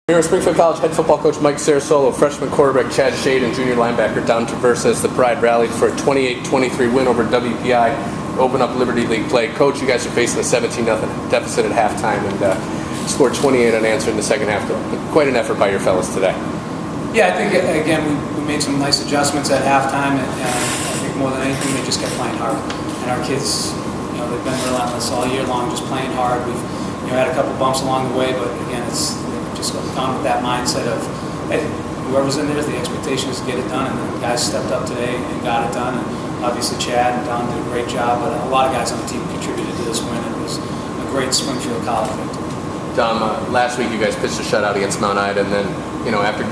Here at Springfield College, head football coach Mike Cerasuolo, freshman quarterback Chad Shade, and junior linebacker Dom Traversa as the Pride rallied for a 28-23 win over WPI, open up Liberty League play. Coach, you guys are facing a 17-0 deficit at halftime and scored 28 unanswered in the second half. Quite an effort by your fellas today. Yeah, I think, again, we made some nice adjustments at halftime, and I think more than anything, they just kept playing hard. And our kids, they've been relentless all year long, just playing hard. We've had a couple bumps along the way, but again, it's just gone with that mindset of, hey, whoever's in there, the expectation is to get it done, and the guys stepped up today and got it done. And obviously Chad and Don did a great job, but a lot of guys on the team contributed to this win. It was a great Springfield College victory. Dom, last week you guys pitched a shutout against Mount Ida, and then after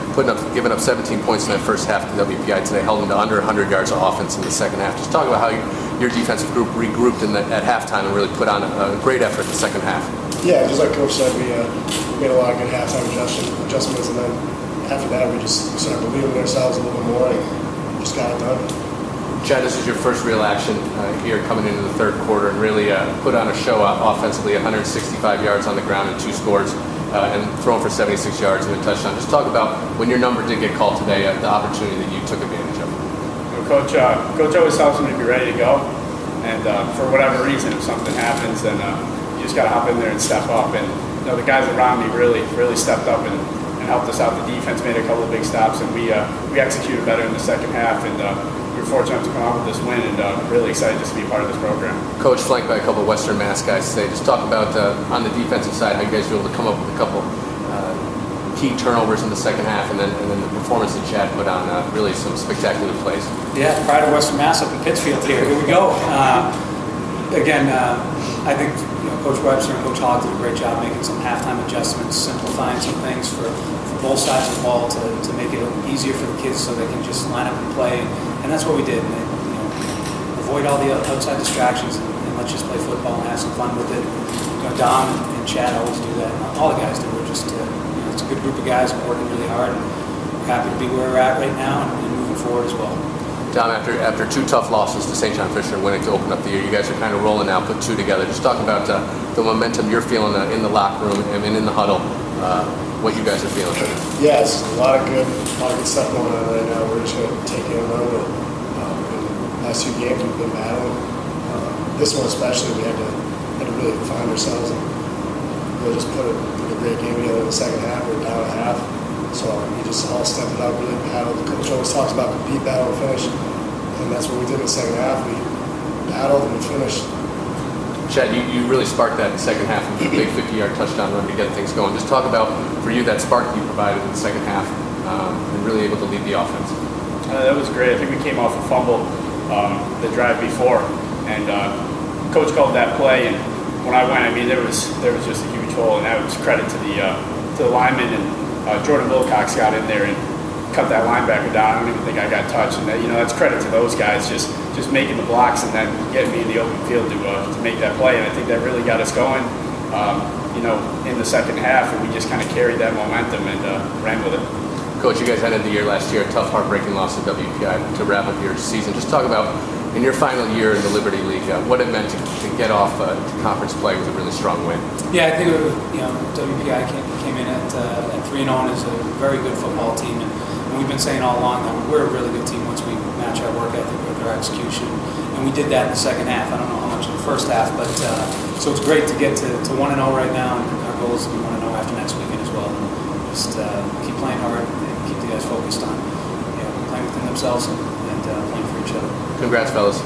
giving up 17 points in that first half to WPI today, held them to under 100 yards of offense in the second half. Just talk about how your defensive group regrouped at halftime and really put on a great effort in the second half. Yeah, just like Coach said, we made a lot of good halftime adjustments, and then after that we just started believing in ourselves a little bit more and just got it done. Chad, this is your first real action here coming into the third quarter and really put on a show offensively, 165 yards on the ground and 2 scores and throwing for 76 yards and a touchdown. Just talk about when your number did get called today, the opportunity that you took advantage of. Coach always tells me to be ready to go, and for whatever reason, if something happens, then you just got to hop in there and step up. And the guys around me really stepped up and helped us out. The defense made a couple of big stops, and we executed better in the second half. And we were fortunate to come out with this win, and really excited just to be part of this program. Coach, flanked by a couple of Western Mass guys today. Just talk about on the defensive side how you guys were able to come up with a couple key turnovers in the second half, and then the performance that Chad put on really some spectacular plays. Yeah, pride of Western Mass up in Pittsfield here. Here we go. I think Coach Webster and Coach Hogg did a great job making some halftime adjustments, simplifying some things for both sides of the ball to make it easier for the kids so they can just line up and play. And that's what we did. And, avoid all the outside distractions and let's just play football and have some fun with it. Dom and Chad always do that. And all the guys do. We're just it's a good group of guys working really hard, and we're happy to be where we're at right now and moving forward as well. Dom, after 2 tough losses to St. John Fisher and winning to open up the year, you guys are kind of rolling now, put 2 together. Just talk about the momentum you're feeling in the locker room and in the huddle, what you guys are feeling. Yeah, it's a lot of good stuff going on right now. We're just going to take it and run with it. In the last 2 games we've been battling. This one especially, we had to really find ourselves and really just put a great game together in the second half. We were down at half. So we just all stepped it up, really battled. The coach always talks about compete, battle, and finish. And that's what we did in the second half. We battled and we finished. Chad, you really sparked that in the second half with a big 50-yard touchdown run to get things going. Just talk about, for you, that spark you provided in the second half and really able to lead the offense. That was great. I think we came off a fumble the drive before, and Coach called that play. And when I went, there was just a huge hole, and that was credit to the lineman. And Jordan Wilcox got in there and cut that linebacker down. I don't even think I got touched, and that's credit to those guys just making the blocks and then getting me in the open field to make that play. And I think that really got us going, in the second half, and we just kind of carried that momentum and ran with it. Coach, you guys ended the year last year, a tough, heartbreaking loss to WPI to wrap up your season. Just talk about, in your final year in the Liberty League, what it meant to get off to conference play with a really strong win. Yeah, I think WPI came in at 3-0 and is a very good football team, and we've been saying all along that we're a really good team once we match our work ethic with our execution, and we did that in the second half. I don't know how much in the first half, but so it's great to get to 1-0 right now, and our goal is to be 1-0 after next weekend as well. And just keep playing hard and keep the guys focused on playing within themselves and playing for each other. Congrats, fellas.